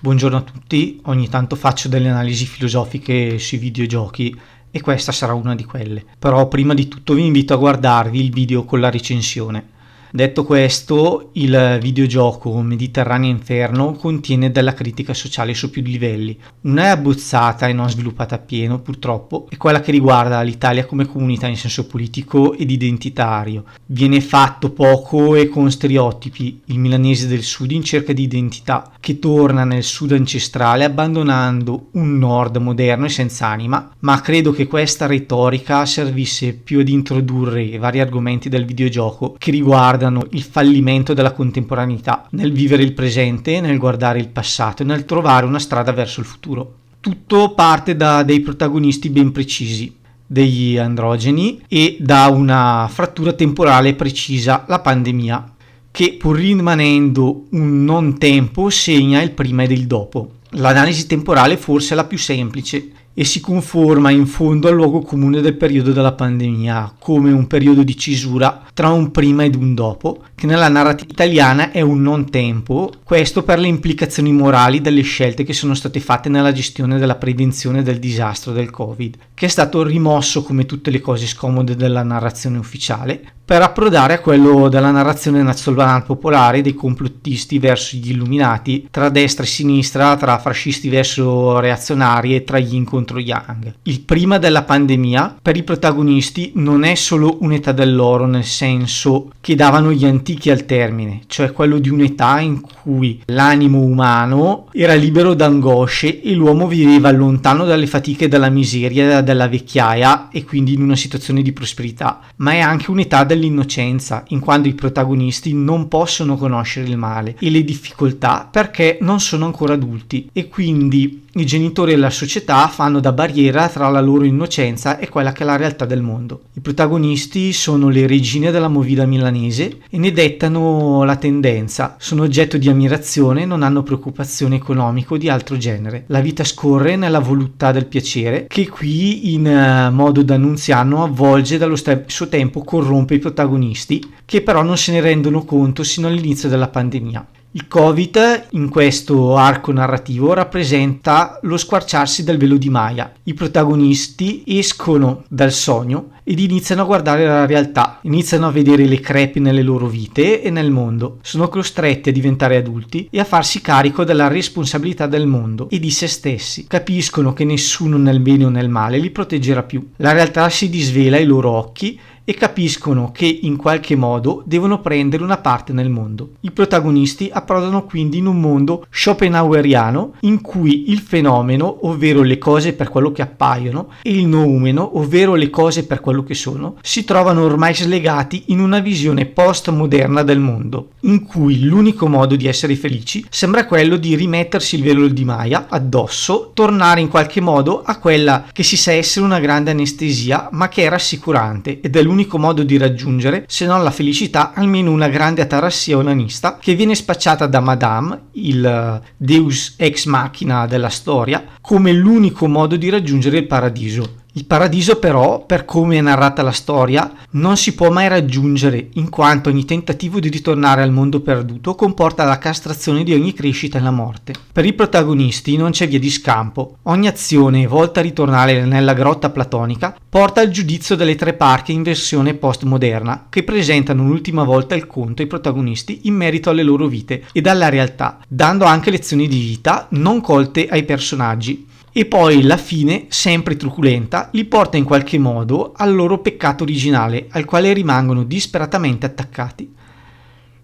Buongiorno a tutti, ogni tanto faccio delle analisi filosofiche sui videogiochi e questa sarà una di quelle. Però prima di tutto vi invito a guardarvi il video con la recensione. Detto questo, il videogioco Mediterranea Inferno contiene della critica sociale su più livelli. Una è abbozzata e non sviluppata appieno, purtroppo, è quella che riguarda l'Italia come comunità in senso politico ed identitario. Viene fatto poco e con stereotipi, il milanese del sud in cerca di identità, che torna nel sud ancestrale abbandonando un nord moderno e senza anima, ma credo che questa retorica servisse più ad introdurre vari argomenti del videogioco che riguardano il fallimento della contemporaneità, nel vivere il presente, nel guardare il passato e nel trovare una strada verso il futuro. Tutto parte da dei protagonisti ben precisi, degli androgeni e da una frattura temporale precisa, la pandemia, che pur rimanendo un non tempo segna il prima ed il dopo. L'analisi temporale forse è la più semplice e si conforma in fondo al luogo comune del periodo della pandemia, come un periodo di cisura tra un prima ed un dopo, che nella narrativa italiana è un non tempo, questo per le implicazioni morali delle scelte che sono state fatte nella gestione della prevenzione del disastro del Covid, che è stato rimosso come tutte le cose scomode della narrazione ufficiale, per approdare a quello della narrazione nazionale popolare dei complottisti verso gli illuminati, tra destra e sinistra, tra fascisti verso reazionari e tra yin contro yang. Il prima della pandemia per i protagonisti non è solo un'età dell'oro nel senso che davano gli antichi al termine, cioè quello di un'età in cui l'animo umano era libero da angosce e l'uomo viveva lontano dalle fatiche della miseria della vecchiaia e quindi in una situazione di prosperità, ma è anche un'età dell'innocenza, in quanto i protagonisti non possono conoscere il male e le difficoltà perché non sono ancora adulti e quindi i genitori e la società fanno da barriera tra la loro innocenza e quella che è la realtà del mondo. I protagonisti sono le regine della movida milanese e ne dettano la tendenza, sono oggetto di ammirazione, non hanno preoccupazione economiche o di altro genere. La vita scorre nella voluttà del piacere che qui in modo d'annunziano avvolge dallo stesso tempo corrompe i protagonisti che però non se ne rendono conto sino all'inizio della pandemia. Il Covid in questo arco narrativo rappresenta lo squarciarsi del velo di Maya. I protagonisti escono dal sogno ed iniziano a guardare la realtà, iniziano a vedere le crepe nelle loro vite e nel mondo. Sono costretti a diventare adulti e a farsi carico della responsabilità del mondo e di se stessi. Capiscono che nessuno nel bene o nel male li proteggerà più. La realtà si disvela ai loro occhi e capiscono che in qualche modo devono prendere una parte nel mondo. I protagonisti approdano quindi in un mondo schopenhaueriano in cui il fenomeno, ovvero le cose per quello che appaiono, e il noumeno, ovvero le cose per quello che sono, si trovano ormai slegati in una visione postmoderna del mondo, in cui l'unico modo di essere felici sembra quello di rimettersi il velo di Maya addosso, tornare in qualche modo a quella che si sa essere una grande anestesia ma che è rassicurante ed è l'unico modo di raggiungere, se non la felicità, almeno una grande atarassia onanista che viene spacciata da Madame, il deus ex machina della storia, come l'unico modo di raggiungere il paradiso. Il paradiso però, per come è narrata la storia, non si può mai raggiungere, in quanto ogni tentativo di ritornare al mondo perduto comporta la castrazione di ogni crescita e la morte. Per i protagonisti non c'è via di scampo. Ogni azione volta a ritornare nella grotta platonica porta al giudizio delle tre parti in versione postmoderna, che presentano un'ultima volta il conto ai protagonisti in merito alle loro vite e alla realtà, dando anche lezioni di vita non colte ai personaggi. E poi la fine, sempre truculenta, li porta in qualche modo al loro peccato originale, al quale rimangono disperatamente attaccati.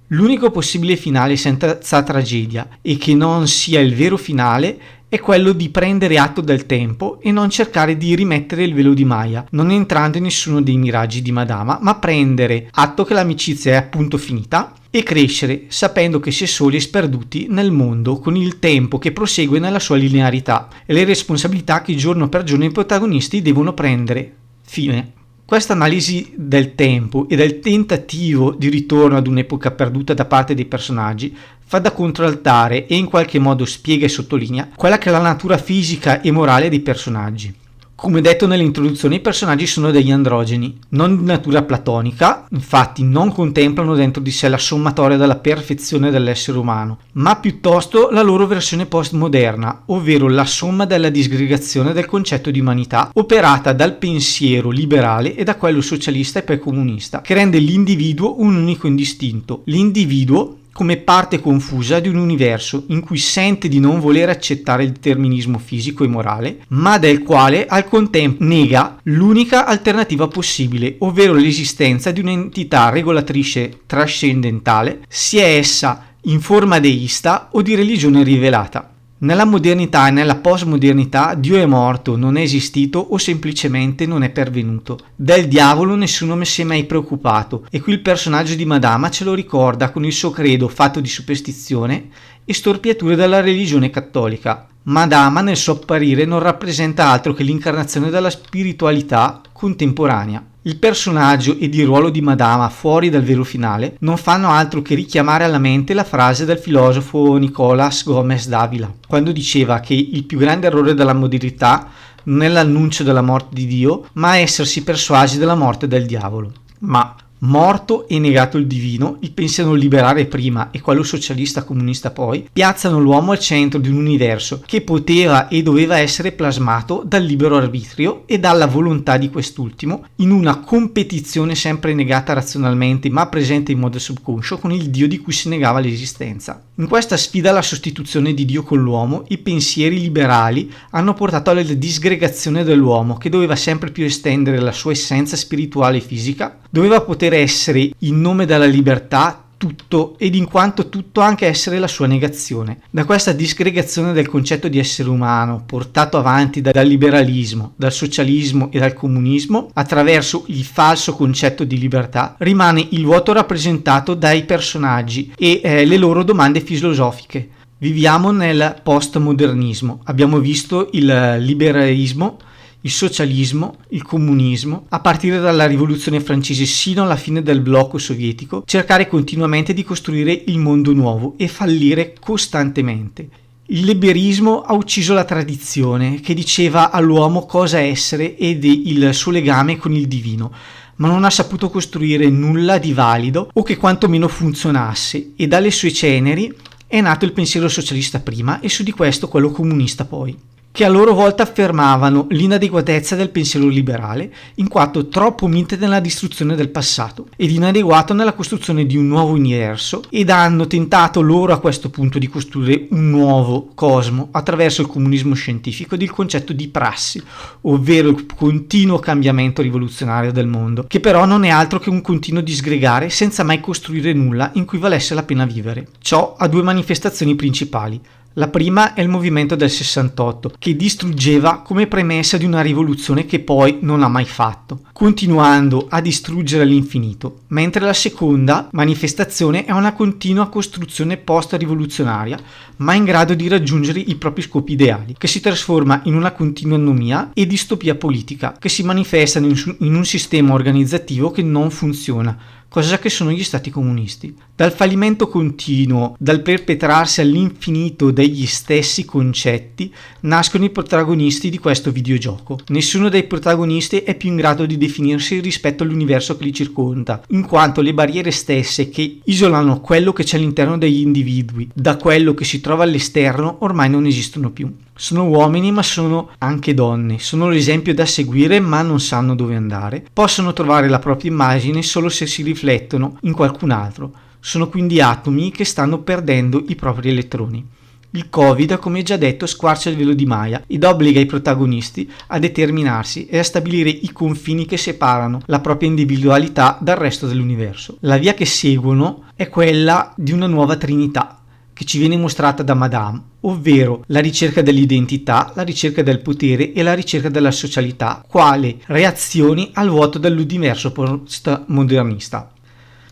L'unico possibile finale senza tragedia, e che non sia il vero finale, è quello di prendere atto del tempo e non cercare di rimettere il velo di Maya, non entrando in nessuno dei miraggi di Madama, ma prendere atto che l'amicizia è appunto finita e crescere sapendo che si è soli e sperduti nel mondo con il tempo che prosegue nella sua linearità e le responsabilità che giorno per giorno i protagonisti devono prendere. Fine. Questa analisi del tempo e del tentativo di ritorno ad un'epoca perduta da parte dei personaggi fa da contraltare e in qualche modo spiega e sottolinea quella che è la natura fisica e morale dei personaggi. Come detto nell'introduzione, i personaggi sono degli androgeni, non di natura platonica, infatti non contemplano dentro di sé la sommatoria della perfezione dell'essere umano, ma piuttosto la loro versione postmoderna, ovvero la somma della disgregazione del concetto di umanità operata dal pensiero liberale e da quello socialista e poi comunista, che rende l'individuo un unico indistinto. L'individuo come parte confusa di un universo in cui sente di non voler accettare il determinismo fisico e morale, ma del quale al contempo nega l'unica alternativa possibile, ovvero l'esistenza di un'entità regolatrice trascendentale, sia essa in forma deista o di religione rivelata. Nella modernità e nella postmodernità Dio è morto, non è esistito o semplicemente non è pervenuto. Del diavolo nessuno si è mai preoccupato e qui il personaggio di Madama ce lo ricorda con il suo credo fatto di superstizione e storpiature della religione cattolica. Madama nel suo apparire non rappresenta altro che l'incarnazione della spiritualità contemporanea. Il personaggio ed il ruolo di Madama fuori dal vero finale non fanno altro che richiamare alla mente la frase del filosofo Nicolás Gómez Dávila, quando diceva che il più grande errore della modernità non è l'annuncio della morte di Dio, ma essersi persuasi della morte del diavolo. Ma morto e negato il divino, il pensiero liberale prima e quello socialista comunista poi, piazzano l'uomo al centro di un universo che poteva e doveva essere plasmato dal libero arbitrio e dalla volontà di quest'ultimo, in una competizione sempre negata razionalmente ma presente in modo subconscio con il Dio di cui si negava l'esistenza. In questa sfida alla sostituzione di Dio con l'uomo, i pensieri liberali hanno portato alla disgregazione dell'uomo, che doveva sempre più estendere la sua essenza spirituale e fisica, doveva poter essere in nome della libertà tutto ed in quanto tutto anche essere la sua negazione. Da questa disgregazione del concetto di essere umano portato avanti dal liberalismo, dal socialismo e dal comunismo attraverso il falso concetto di libertà rimane il vuoto rappresentato dai personaggi e le loro domande filosofiche. Viviamo nel postmodernismo, abbiamo visto il liberalismo, il socialismo, il comunismo, a partire dalla rivoluzione francese sino alla fine del blocco sovietico, cercare continuamente di costruire il mondo nuovo e fallire costantemente. Il liberismo ha ucciso la tradizione che diceva all'uomo cosa essere ed il suo legame con il divino, ma non ha saputo costruire nulla di valido o che quantomeno funzionasse, e dalle sue ceneri è nato il pensiero socialista prima e su di questo quello comunista poi, che a loro volta affermavano l'inadeguatezza del pensiero liberale in quanto troppo mite nella distruzione del passato ed inadeguato nella costruzione di un nuovo universo, ed hanno tentato loro a questo punto di costruire un nuovo cosmo attraverso il comunismo scientifico ed il concetto di prassi, ovvero il continuo cambiamento rivoluzionario del mondo, che però non è altro che un continuo disgregare senza mai costruire nulla in cui valesse la pena vivere. Ciò ha due manifestazioni principali. La prima è il movimento del 68, che distruggeva come premessa di una rivoluzione che poi non ha mai fatto, continuando a distruggere all'infinito, mentre la seconda manifestazione è una continua costruzione post-rivoluzionaria, ma in grado di raggiungere i propri scopi ideali, che si trasforma in una continua anomia e distopia politica, che si manifesta in un sistema organizzativo che non funziona, cosa che sono gli stati comunisti. Dal fallimento continuo, dal perpetrarsi all'infinito degli stessi concetti, nascono i protagonisti di questo videogioco. Nessuno dei protagonisti è più in grado di definirsi rispetto all'universo che li circonda, in quanto le barriere stesse che isolano quello che c'è all'interno degli individui da quello che si trova all'esterno ormai non esistono più. Sono uomini ma sono anche donne, sono l'esempio da seguire ma non sanno dove andare, possono trovare la propria immagine solo se si riflettono in qualcun altro, sono quindi atomi che stanno perdendo i propri elettroni. Il Covid, come già detto, squarcia il velo di Maya ed obbliga i protagonisti a determinarsi e a stabilire i confini che separano la propria individualità dal resto dell'universo. La via che seguono è quella di una nuova trinità, che ci viene mostrata da Madame, ovvero la ricerca dell'identità, la ricerca del potere e la ricerca della socialità, quale reazioni al vuoto dell'universo postmodernista.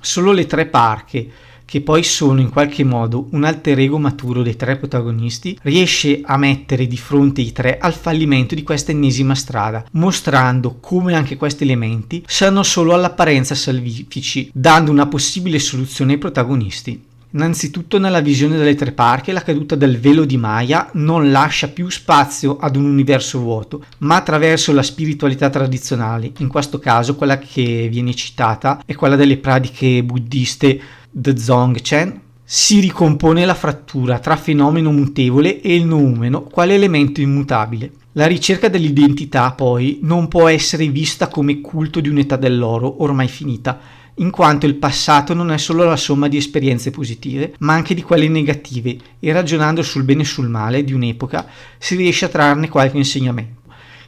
Solo le tre parche, che poi sono in qualche modo un alter ego maturo dei tre protagonisti, riesce a mettere di fronte i tre al fallimento di questa ennesima strada, mostrando come anche questi elementi siano solo all'apparenza salvifici, dando una possibile soluzione ai protagonisti. Innanzitutto nella visione delle tre parche la caduta del velo di Maya non lascia più spazio ad un universo vuoto, ma attraverso la spiritualità tradizionale, in questo caso quella che viene citata è quella delle pratiche buddiste Dzogchen, si ricompone la frattura tra fenomeno mutevole e il noumeno quale elemento immutabile. La ricerca dell'identità poi non può essere vista come culto di un'età dell'oro ormai finita, in quanto il passato non è solo la somma di esperienze positive, ma anche di quelle negative, e ragionando sul bene e sul male di un'epoca si riesce a trarne qualche insegnamento.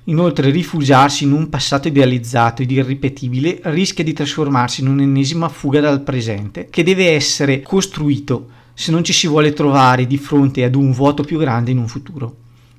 Inoltre rifugiarsi in un passato idealizzato ed irripetibile rischia di trasformarsi in un'ennesima fuga dal presente che deve essere costruito se non ci si vuole trovare di fronte ad un vuoto più grande in un futuro.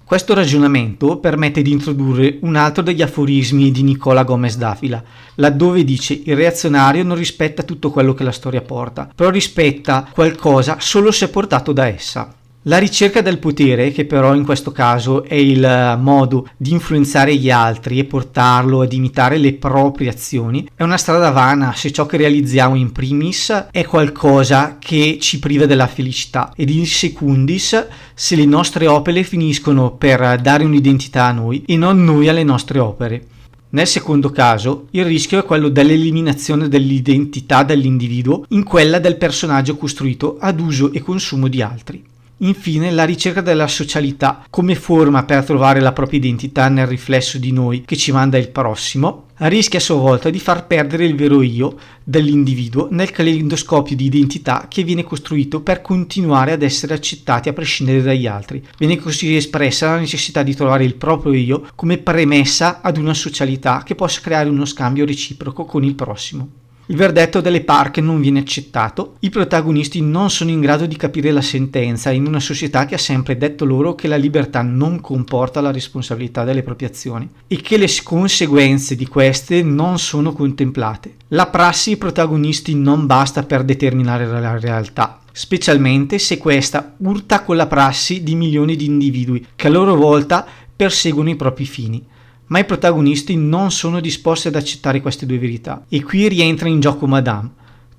Questo ragionamento permette di introdurre un altro degli aforismi di Nicola Gomez Dávila, laddove dice: il reazionario non rispetta tutto quello che la storia porta, però rispetta qualcosa solo se portato da essa. La ricerca del potere, che però in questo caso è il modo di influenzare gli altri e portarlo ad imitare le proprie azioni, è una strada vana se ciò che realizziamo in primis è qualcosa che ci priva della felicità, ed in secundis se le nostre opere finiscono per dare un'identità a noi e non noi alle nostre opere. Nel secondo caso, il rischio è quello dell'eliminazione dell'identità dell'individuo in quella del personaggio costruito ad uso e consumo di altri. Infine, la ricerca della socialità come forma per trovare la propria identità nel riflesso di noi che ci manda il prossimo, rischia a sua volta di far perdere il vero io dell'individuo nel caleidoscopio di identità che viene costruito per continuare ad essere accettati a prescindere dagli altri. Viene così espressa la necessità di trovare il proprio io come premessa ad una socialità che possa creare uno scambio reciproco con il prossimo. Il verdetto delle parche non viene accettato, i protagonisti non sono in grado di capire la sentenza in una società che ha sempre detto loro che la libertà non comporta la responsabilità delle proprie azioni e che le conseguenze di queste non sono contemplate. La prassi dei protagonisti non basta per determinare la realtà, specialmente se questa urta con la prassi di milioni di individui che a loro volta perseguono i propri fini. Ma i protagonisti non sono disposti ad accettare queste due verità. E qui rientra in gioco Madame.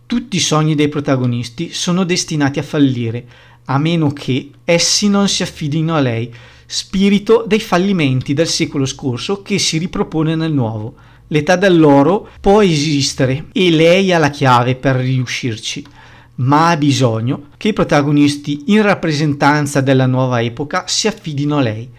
Tutti i sogni dei protagonisti sono destinati a fallire, a meno che essi non si affidino a lei, spirito dei fallimenti del secolo scorso che si ripropone nel nuovo. L'età dell'oro può esistere e lei ha la chiave per riuscirci, ma ha bisogno che i protagonisti in rappresentanza della nuova epoca si affidino a lei.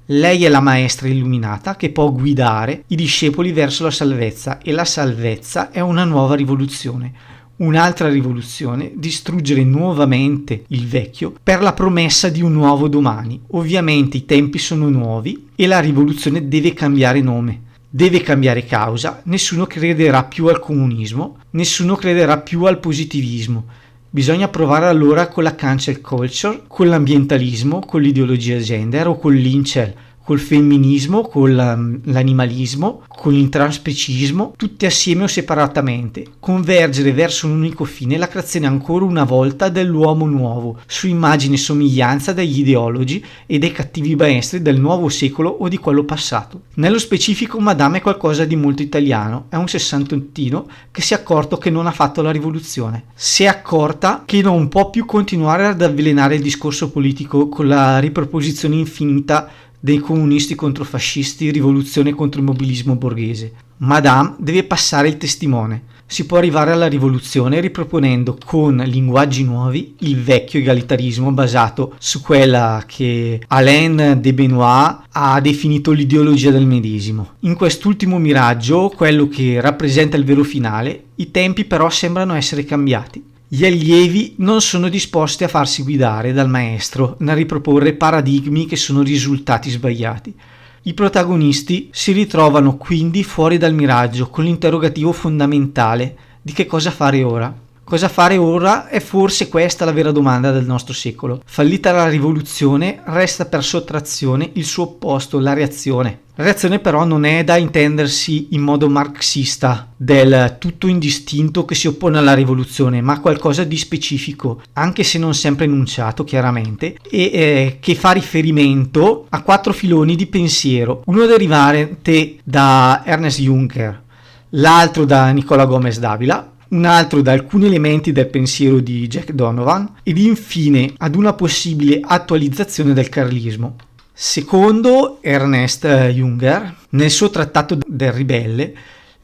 Lei è la maestra illuminata che può guidare i discepoli verso la salvezza, e la salvezza è una nuova rivoluzione. Un'altra rivoluzione, distruggere nuovamente il vecchio per la promessa di un nuovo domani. Ovviamente i tempi sono nuovi e la rivoluzione deve cambiare nome, deve cambiare causa. Nessuno crederà più al comunismo, nessuno crederà più al positivismo. Bisogna provare allora con la cancel culture, con l'ambientalismo, con l'ideologia gender o con l'incel, col femminismo, con l'animalismo, con il transpecismo, tutti assieme o separatamente, convergere verso un unico fine, la creazione ancora una volta dell'uomo nuovo, su immagine e somiglianza degli ideologi e dei cattivi maestri del nuovo secolo o di quello passato. Nello specifico Madame è qualcosa di molto italiano, è un sessantottino che si è accorto che non ha fatto la rivoluzione, si è accorta che non può più continuare ad avvelenare il discorso politico con la riproposizione infinita dei comunisti contro fascisti, rivoluzione contro il mobilismo borghese. Madame deve passare il testimone. Si può arrivare alla rivoluzione riproponendo con linguaggi nuovi il vecchio egalitarismo basato su quella che Alain de Benoist ha definito l'ideologia del medesimo. In quest'ultimo miraggio, quello che rappresenta il vero finale, i tempi però sembrano essere cambiati. Gli allievi non sono disposti a farsi guidare dal maestro nel riproporre paradigmi che sono risultati sbagliati. I protagonisti si ritrovano quindi fuori dal miraggio con l'interrogativo fondamentale di che cosa fare ora. Cosa fare ora è forse questa la vera domanda del nostro secolo. Fallita la rivoluzione, resta per sottrazione il suo opposto, la reazione. La reazione però non è da intendersi in modo marxista del tutto indistinto che si oppone alla rivoluzione, ma qualcosa di specifico, anche se non sempre enunciato chiaramente, e che fa riferimento a 4 filoni di pensiero, uno derivante da Ernest Juncker, l'altro da Nicola Gomez Dávila, un altro da alcuni elementi del pensiero di Jack Donovan ed infine ad una possibile attualizzazione del carlismo. Secondo Ernest Junger, nel suo trattato del ribelle,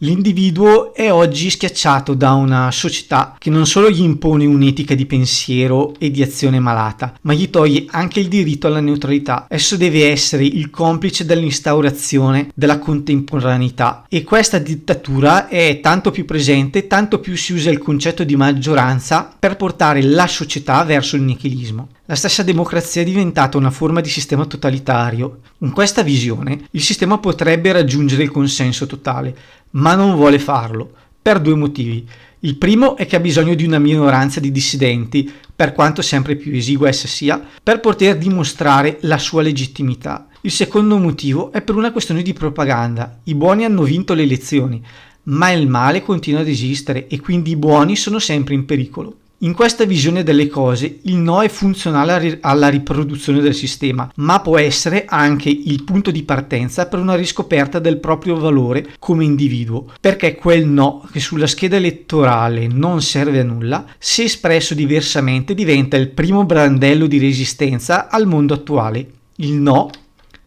l'individuo è oggi schiacciato da una società che non solo gli impone un'etica di pensiero e di azione malata, ma gli toglie anche il diritto alla neutralità. Esso deve essere il complice dell'instaurazione della contemporaneità e questa dittatura è tanto più presente, tanto più si usa il concetto di maggioranza per portare la società verso il nichilismo. La stessa democrazia è diventata una forma di sistema totalitario. In questa visione, il sistema potrebbe raggiungere il consenso totale, ma non vuole farlo, per due motivi. Il primo è che ha bisogno di una minoranza di dissidenti, per quanto sempre più esigua essa sia, per poter dimostrare la sua legittimità. Il secondo motivo è per una questione di propaganda. I buoni hanno vinto le elezioni, ma il male continua ad esistere e quindi i buoni sono sempre in pericolo. In questa visione delle cose, il no è funzionale alla riproduzione del sistema, ma può essere anche il punto di partenza per una riscoperta del proprio valore come individuo, perché quel no che sulla scheda elettorale non serve a nulla, se espresso diversamente diventa il primo brandello di resistenza al mondo attuale. Il no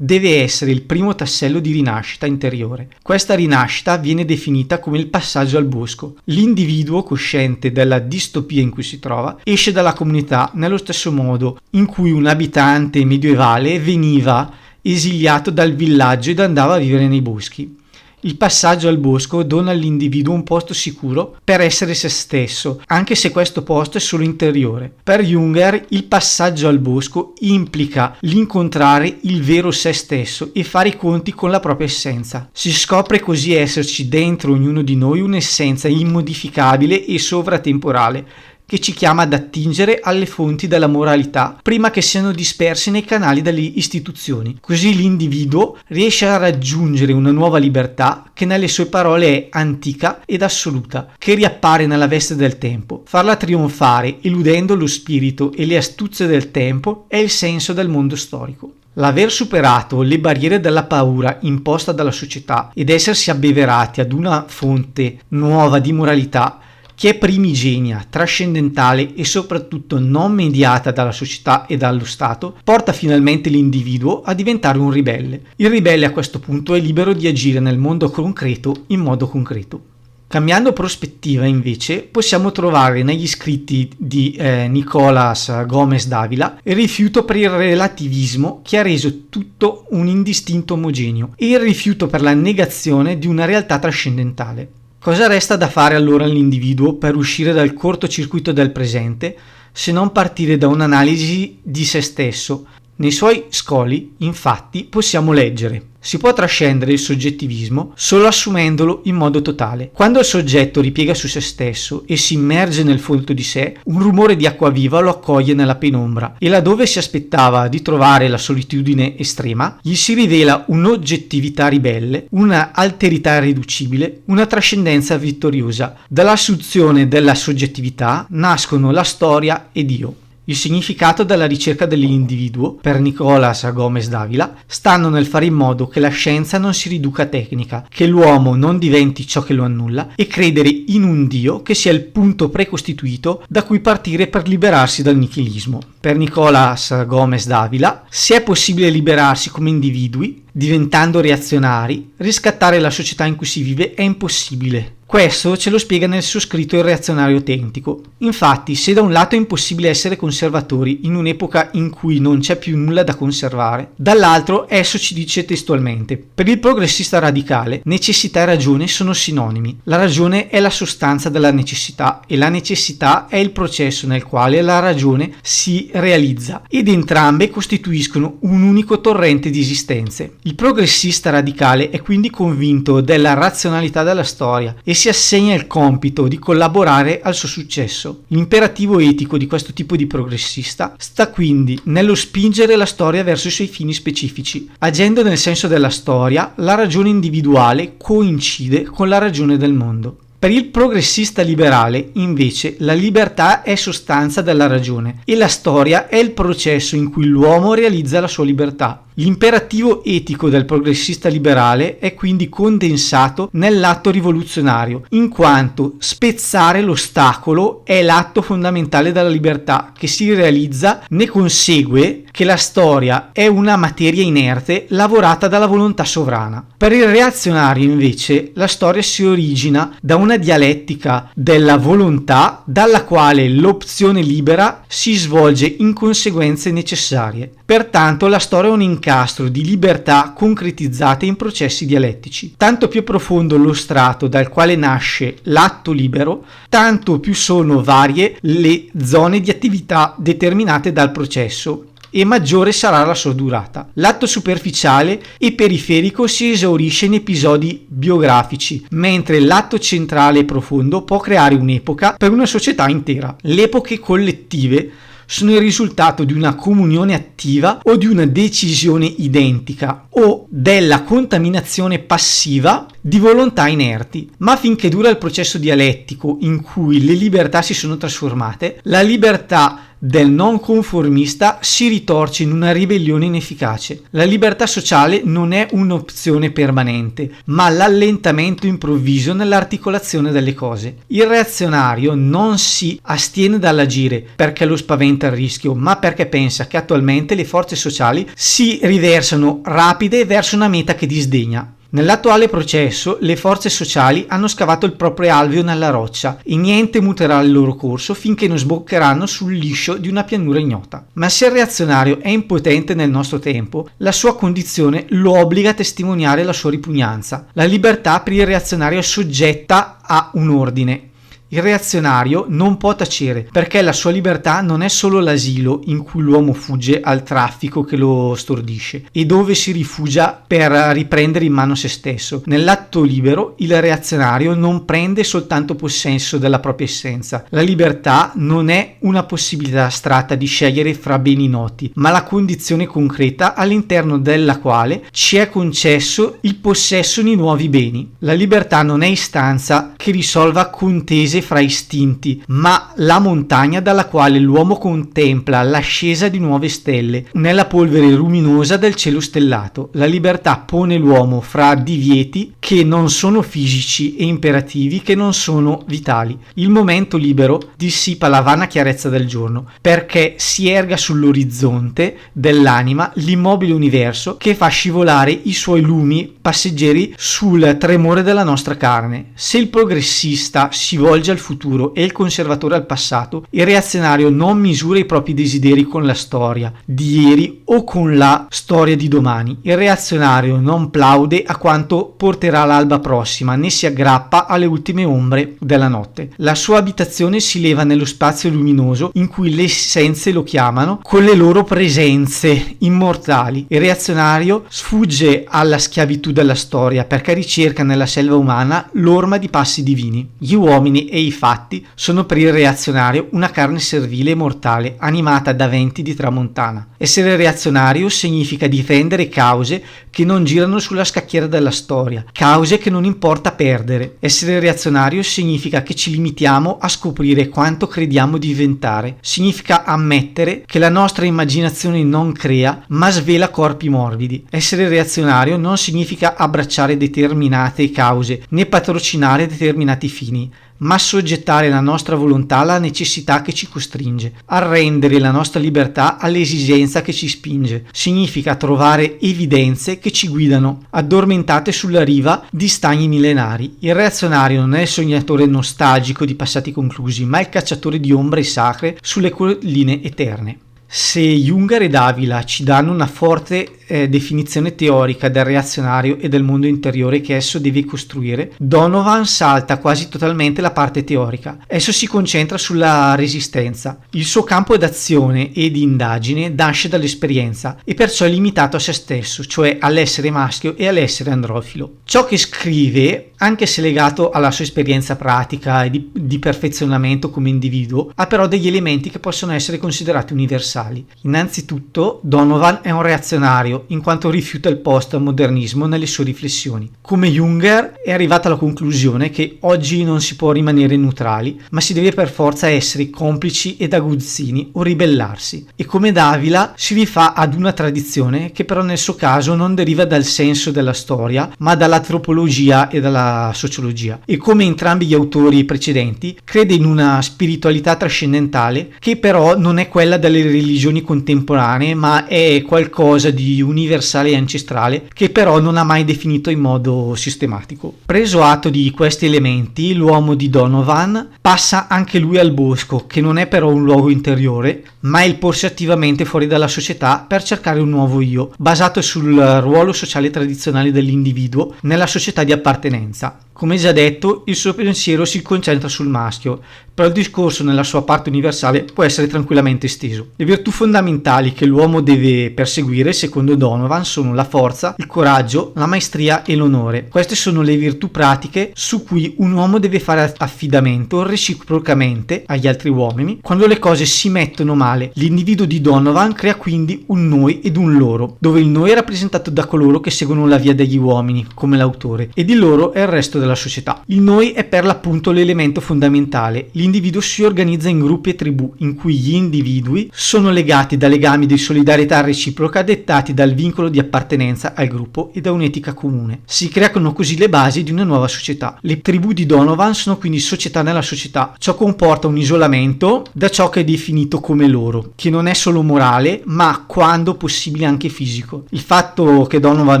deve essere il primo tassello di rinascita interiore. Questa rinascita viene definita come il passaggio al bosco. L'individuo, cosciente della distopia in cui si trova, esce dalla comunità nello stesso modo in cui un abitante medievale veniva esiliato dal villaggio ed andava a vivere nei boschi. Il passaggio al bosco dona all'individuo un posto sicuro per essere se stesso, anche se questo posto è solo interiore. Per Junger, il passaggio al bosco implica l'incontrare il vero se stesso e fare i conti con la propria essenza. Si scopre così esserci dentro ognuno di noi un'essenza immodificabile e sovratemporale, che ci chiama ad attingere alle fonti della moralità prima che siano dispersi nei canali delle istituzioni. Così l'individuo riesce a raggiungere una nuova libertà che nelle sue parole è antica ed assoluta, che riappare nella veste del tempo. Farla trionfare, eludendo lo spirito e le astuzie del tempo, è il senso del mondo storico. L'aver superato le barriere della paura imposta dalla società ed essersi abbeverati ad una fonte nuova di moralità che è primigenia, trascendentale e soprattutto non mediata dalla società e dallo Stato, porta finalmente l'individuo a diventare un ribelle. Il ribelle a questo punto è libero di agire nel mondo concreto in modo concreto. Cambiando prospettiva invece possiamo trovare negli scritti di Nicolás Gómez Dávila il rifiuto per il relativismo che ha reso tutto un indistinto omogeneo e il rifiuto per la negazione di una realtà trascendentale. Cosa resta da fare allora all'individuo per uscire dal cortocircuito del presente se non partire da un'analisi di se stesso? Nei suoi scoli, infatti, possiamo leggere: si può trascendere il soggettivismo solo assumendolo in modo totale. Quando il soggetto ripiega su se stesso e si immerge nel folto di sé, un rumore di acqua viva lo accoglie nella penombra e laddove si aspettava di trovare la solitudine estrema, gli si rivela un'oggettività ribelle, una alterità irriducibile, una trascendenza vittoriosa. Dall'assunzione della soggettività nascono la storia e Dio. Il significato della ricerca dell'individuo, per Nicolás Gómez Dávila, stanno nel fare in modo che la scienza non si riduca a tecnica, che l'uomo non diventi ciò che lo annulla e credere in un Dio che sia il punto precostituito da cui partire per liberarsi dal nichilismo. Per Nicolás Gómez Dávila, se è possibile liberarsi come individui, diventando reazionari, riscattare la società in cui si vive è impossibile. Questo ce lo spiega nel suo scritto Il reazionario autentico. Infatti, se da un lato è impossibile essere conservatori in un'epoca in cui non c'è più nulla da conservare, dall'altro esso ci dice testualmente: per il progressista radicale, necessità e ragione sono sinonimi. La ragione è la sostanza della necessità e la necessità è il processo nel quale la ragione si realizza ed entrambe costituiscono un unico torrente di esistenze. Il progressista radicale è quindi convinto della razionalità della storia e si assegna il compito di collaborare al suo successo. L'imperativo etico di questo tipo di progressista sta quindi nello spingere la storia verso i suoi fini specifici. Agendo nel senso della storia, la ragione individuale coincide con la ragione del mondo. Per il progressista liberale, invece, la libertà è sostanza della ragione e la storia è il processo in cui l'uomo realizza la sua libertà. L'imperativo etico del progressista liberale è quindi condensato nell'atto rivoluzionario, in quanto spezzare l'ostacolo è l'atto fondamentale della libertà che si realizza. Ne consegue che la storia è una materia inerte lavorata dalla volontà sovrana. Per il reazionario, invece, la storia si origina da una dialettica della volontà dalla quale l'opzione libera si svolge in conseguenze necessarie. Pertanto la storia è un incastro di libertà concretizzate in processi dialettici. Tanto più profondo lo strato dal quale nasce l'atto libero, tanto più sono varie le zone di attività determinate dal processo e maggiore sarà la sua durata. L'atto superficiale e periferico si esaurisce in episodi biografici, mentre l'atto centrale e profondo può creare un'epoca per una società intera. Le epoche collettive sono il risultato di una comunione attiva o di una decisione identica o della contaminazione passiva di volontà inerti. Ma finché dura il processo dialettico in cui le libertà si sono trasformate, la libertà del non conformista si ritorce in una ribellione inefficace. La libertà sociale non è un'opzione permanente, ma l'allentamento improvviso nell'articolazione delle cose. Il reazionario non si astiene dall'agire perché lo spaventa il rischio, ma perché pensa che attualmente le forze sociali si riversano rapide verso una meta che disdegna. Nell'attuale processo le forze sociali hanno scavato il proprio alveo nella roccia e niente muterà il loro corso finché non sboccheranno sul liscio di una pianura ignota. Ma se il reazionario è impotente nel nostro tempo, la sua condizione lo obbliga a testimoniare la sua ripugnanza. La libertà per il reazionario è soggetta a un ordine. Il reazionario non può tacere perché la sua libertà non è solo l'asilo in cui l'uomo fugge al traffico che lo stordisce e dove si rifugia per riprendere in mano se stesso. Nell'atto libero il reazionario non prende soltanto possesso della propria essenza. La libertà non è una possibilità astratta di scegliere fra beni noti, ma la condizione concreta all'interno della quale ci è concesso il possesso di nuovi beni. La libertà non è istanza che risolva contese fra istinti, ma la montagna dalla quale l'uomo contempla l'ascesa di nuove stelle nella polvere luminosa del cielo stellato. La libertà pone l'uomo fra divieti che non sono fisici e imperativi che non sono vitali. Il momento libero dissipa la vana chiarezza del giorno perché si erga sull'orizzonte dell'anima l'immobile universo che fa scivolare i suoi lumi passeggeri sul tremore della nostra carne. Se il progressista si volge al futuro e il conservatore al passato, il reazionario non misura i propri desideri con la storia di ieri o con la storia di domani. Il reazionario non plaude a quanto porterà l'alba prossima, né si aggrappa alle ultime ombre della notte. La sua abitazione si leva nello spazio luminoso in cui le essenze lo chiamano con le loro presenze immortali. Il reazionario sfugge alla schiavitù della storia perché ricerca nella selva umana l'orma di passi divini. Gli uomini e i fatti sono per il reazionario una carne servile e mortale, animata da venti di tramontana. Essere reazionario significa difendere cause che non girano sulla scacchiera della storia, cause che non importa perdere. Essere reazionario significa che ci limitiamo a scoprire quanto crediamo di diventare. Significa ammettere che la nostra immaginazione non crea, ma svela corpi morbidi. Essere reazionario non significa abbracciare determinate cause, né patrocinare determinati fini, ma assoggettare la nostra volontà alla necessità che ci costringe, arrendere la nostra libertà all'esigenza che ci spinge. Significa trovare evidenze che ci guidano, addormentate sulla riva di stagni millenari. Il reazionario non è il sognatore nostalgico di passati conclusi, ma il cacciatore di ombre sacre sulle colline eterne. Se Junger e Davila ci danno una forte definizione teorica del reazionario e del mondo interiore che esso deve costruire, Donovan salta quasi totalmente la parte teorica. Esso si concentra sulla resistenza. Il suo campo d'azione e di indagine nasce dall'esperienza e perciò è limitato a se stesso, cioè all'essere maschio e all'essere androfilo. Ciò che scrive, anche se legato alla sua esperienza pratica e di perfezionamento come individuo, ha però degli elementi che possono essere considerati universali. universali. Innanzitutto, Donovan è un reazionario, in quanto rifiuta il postmodernismo nelle sue riflessioni. Come Junger è arrivato alla conclusione che oggi non si può rimanere neutrali, ma si deve per forza essere complici ed aguzzini o ribellarsi. E come Davila si rifà ad una tradizione che però nel suo caso non deriva dal senso della storia, ma dall'antropologia e dalla sociologia. E come entrambi gli autori precedenti, crede in una spiritualità trascendentale che però non è quella delle religioni contemporanee, ma è qualcosa di universale e ancestrale che però non ha mai definito in modo sistematico. Preso atto di questi elementi, l'uomo di Donovan passa anche lui al bosco, che non è però un luogo interiore, ma è il porsi attivamente fuori dalla società per cercare un nuovo io, basato sul ruolo sociale tradizionale dell'individuo nella società di appartenenza. Come già detto, il suo pensiero si concentra sul maschio, però il discorso nella sua parte universale può essere tranquillamente esteso. Le virtù fondamentali che l'uomo deve perseguire, secondo Donovan, sono la forza, il coraggio, la maestria e l'onore. Queste sono le virtù pratiche su cui un uomo deve fare affidamento reciprocamente agli altri uomini. Quando le cose si mettono male, l'individuo di Donovan crea quindi un noi ed un loro, dove il noi è rappresentato da coloro che seguono la via degli uomini, come l'autore, ed il loro è il resto della società. Il noi è per l'appunto l'elemento fondamentale. L'individuo si organizza in gruppi e tribù in cui gli individui sono legati da legami di solidarietà reciproca dettati dal vincolo di appartenenza al gruppo e da un'etica comune. Si creano così le basi di una nuova società. Le tribù di Donovan sono quindi società nella società. Ciò comporta un isolamento da ciò che è definito come loro, che non è solo morale, ma quando possibile anche fisico. Il fatto che Donovan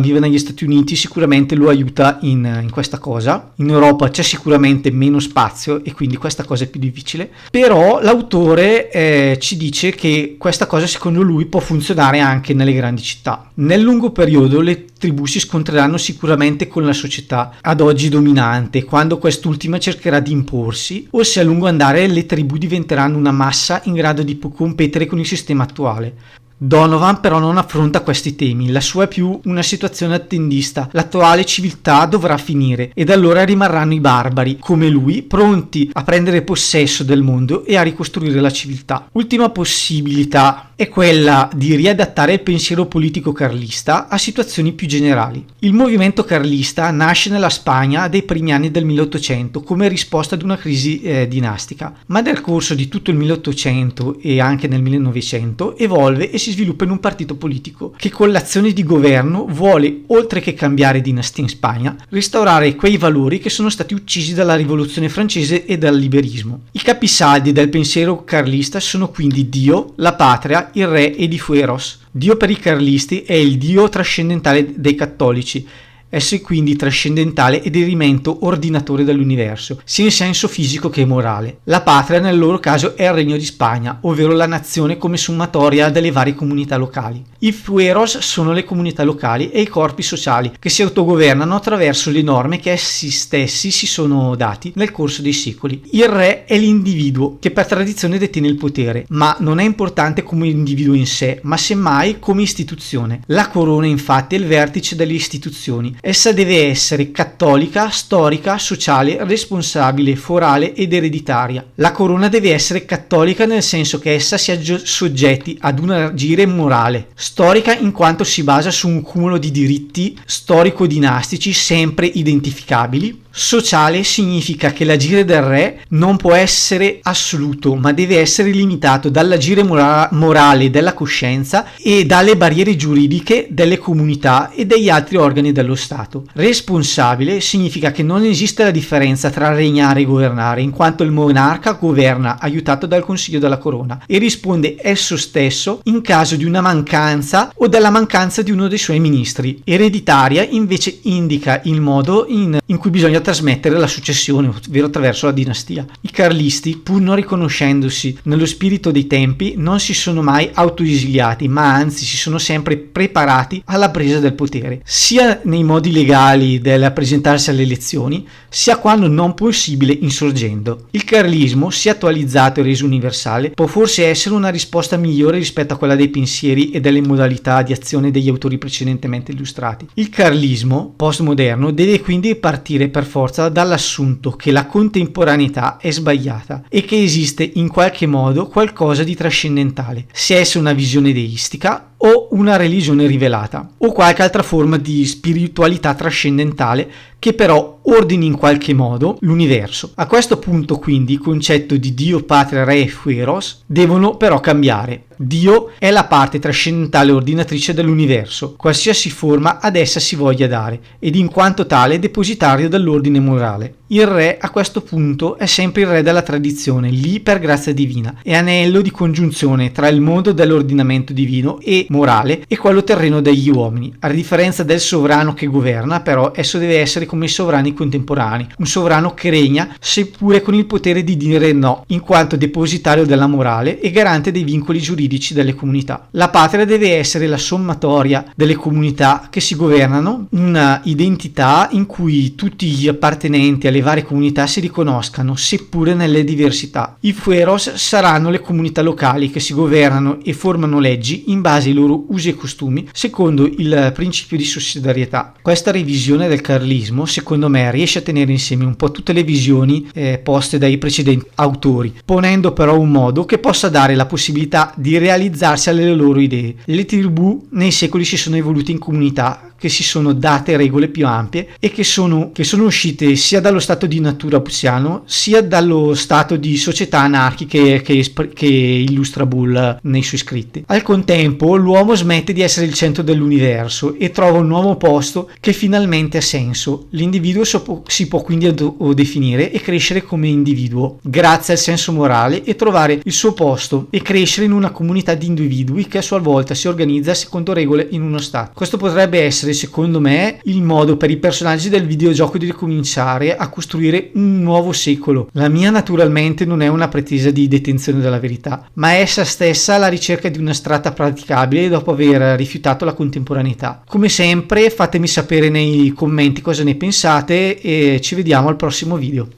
vive negli Stati Uniti sicuramente lo aiuta in questa cosa. In Europa c'è sicuramente meno spazio e quindi questa cosa è più difficile, però l'autore ci dice che questa cosa secondo lui può funzionare anche nelle grandi città. Nel lungo periodo le tribù si scontreranno sicuramente con la società ad oggi dominante, quando quest'ultima cercherà di imporsi, o se a lungo andare le tribù diventeranno una massa in grado di competere con il sistema attuale. Donovan però non affronta questi temi, la sua è più una situazione attendista. L'attuale civiltà dovrà finire ed allora rimarranno i barbari, come lui, pronti a prendere possesso del mondo e a ricostruire la civiltà. Ultima possibilità è quella di riadattare il pensiero politico carlista a situazioni più generali. Il movimento carlista nasce nella Spagna dei primi anni del 1800 come risposta ad una crisi dinastica, ma nel corso di tutto il 1800 e anche nel 1900 evolve e si sviluppa in un partito politico che con l'azione di governo vuole, oltre che cambiare dinastia in Spagna, restaurare quei valori che sono stati uccisi dalla rivoluzione francese e dal liberismo. I capisaldi del pensiero carlista sono quindi Dio, la patria, il re ed i fueros. Dio per i carlisti è il Dio trascendentale dei cattolici. Esso è quindi trascendentale ed elemento ordinatore dell'universo, sia in senso fisico che morale. La patria nel loro caso è il Regno di Spagna, ovvero la nazione come sommatoria delle varie comunità locali. I fueros sono le comunità locali e i corpi sociali che si autogovernano attraverso le norme che essi stessi si sono dati nel corso dei secoli. Il re è l'individuo che per tradizione detiene il potere, ma non è importante come individuo in sé, ma semmai come istituzione. La corona infatti è il vertice delle istituzioni. Essa deve essere cattolica, storica, sociale, responsabile, forale ed ereditaria. La corona deve essere cattolica nel senso che essa sia soggetti ad un agire morale, storica in quanto si basa su un cumulo di diritti storico-dinastici sempre identificabili. Sociale significa che l'agire del re non può essere assoluto, ma deve essere limitato dall'agire morale della coscienza e dalle barriere giuridiche delle comunità e degli altri organi dello Stato. Responsabile significa che non esiste la differenza tra regnare e governare, in quanto il monarca governa aiutato dal Consiglio della Corona e risponde esso stesso in caso di una mancanza o della mancanza di uno dei suoi ministri. Ereditaria invece indica il modo in cui bisogna trasmettere la successione, ovvero attraverso la dinastia. I carlisti, pur non riconoscendosi nello spirito dei tempi, non si sono mai autoesiliati, ma anzi si sono sempre preparati alla presa del potere, sia nei modi legali del presentarsi alle elezioni, sia quando non possibile insorgendo. Il carlismo, sia attualizzato e reso universale, può forse essere una risposta migliore rispetto a quella dei pensieri e delle modalità di azione degli autori precedentemente illustrati. Il carlismo postmoderno deve quindi partire per forza dall'assunto che la contemporaneità è sbagliata e che esiste in qualche modo qualcosa di trascendentale, sia essa una visione deistica o una religione rivelata, o qualche altra forma di spiritualità trascendentale che però ordini in qualche modo l'universo. A questo punto quindi il concetto di Dio, Patria, Re e Fueros devono però cambiare. Dio è la parte trascendentale ordinatrice dell'universo, qualsiasi forma ad essa si voglia dare, ed in quanto tale depositario dell'ordine morale. Il Re a questo punto è sempre il Re della tradizione, lì per grazia divina, e anello di congiunzione tra il mondo dell'ordinamento divino e morale e quello terreno degli uomini. A differenza del sovrano che governa, però, esso deve essere come i sovrani contemporanei, un sovrano che regna seppure con il potere di dire no, in quanto depositario della morale e garante dei vincoli giuridici delle comunità. La patria deve essere la sommatoria delle comunità che si governano, una identità in cui tutti gli appartenenti alle varie comunità si riconoscano, seppure nelle diversità. I fueros saranno le comunità locali che si governano e formano leggi in base ai loro usi e costumi, secondo il principio di sussidiarietà. Questa revisione del carlismo, secondo me, riesce a tenere insieme un po' tutte le visioni poste dai precedenti autori, ponendo però un modo che possa dare la possibilità di realizzarsi alle loro idee. Le tribù nei secoli si sono evolute in comunità che si sono date regole più ampie e che sono uscite sia dallo stato di natura psiano sia dallo stato di società anarchiche che illustra Bull nei suoi scritti. Al contempo l'uomo smette di essere il centro dell'universo e trova un nuovo posto che finalmente ha senso. L'individuo si può quindi definire e crescere come individuo grazie al senso morale e trovare il suo posto e crescere in una comunità di individui che a sua volta si organizza secondo regole in uno stato. Questo potrebbe essere, secondo me, il modo per i personaggi del videogioco di ricominciare a costruire un nuovo secolo. La mia naturalmente non è una pretesa di detenzione della verità, ma è essa stessa la ricerca di una strada praticabile dopo aver rifiutato la contemporaneità. Come sempre fatemi sapere nei commenti cosa ne pensate e ci vediamo al prossimo video.